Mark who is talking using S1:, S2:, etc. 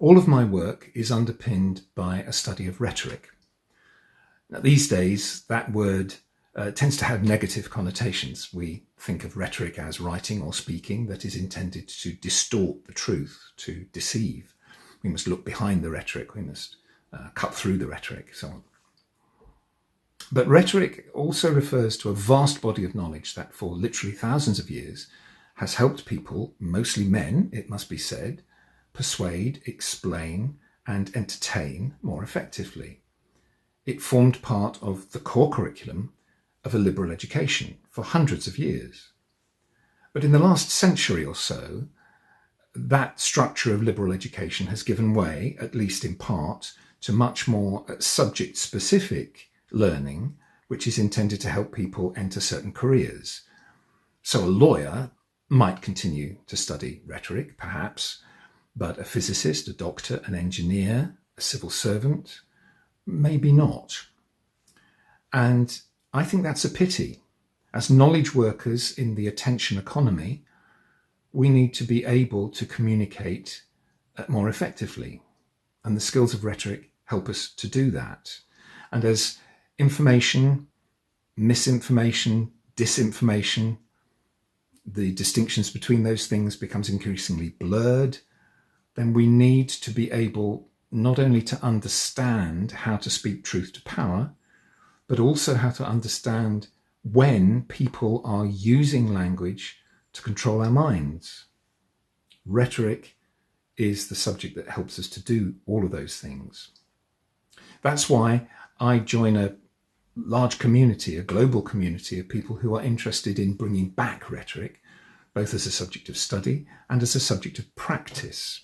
S1: All of my work is underpinned by a study of rhetoric. Now, these days, that word tends to have negative connotations. We think of rhetoric as writing or speaking that is intended to distort the truth, to deceive. We must look behind the rhetoric, we must cut through the rhetoric, so on. But rhetoric also refers to a vast body of knowledge that for literally thousands of years has helped people, mostly men, it must be said, persuade, explain, and entertain more effectively. It formed part of the core curriculum of a liberal education for hundreds of years. But in the last century or so, that structure of liberal education has given way, at least in part, to much more subject-specific learning, which is intended to help people enter certain careers. So a lawyer might continue to study rhetoric, perhaps, but a physicist, a doctor, an engineer, a civil servant, maybe not. And I think that's a pity. As knowledge workers in the attention economy, we need to be able to communicate more effectively. And the skills of rhetoric help us to do that. And as information, misinformation, disinformation, the distinctions between those things becomes increasingly blurred, then we need to be able not only to understand how to speak truth to power, but also how to understand when people are using language to control our minds. Rhetoric is the subject that helps us to do all of those things. That's why I join a large community, a global community of people who are interested in bringing back rhetoric, both as a subject of study and as a subject of practice.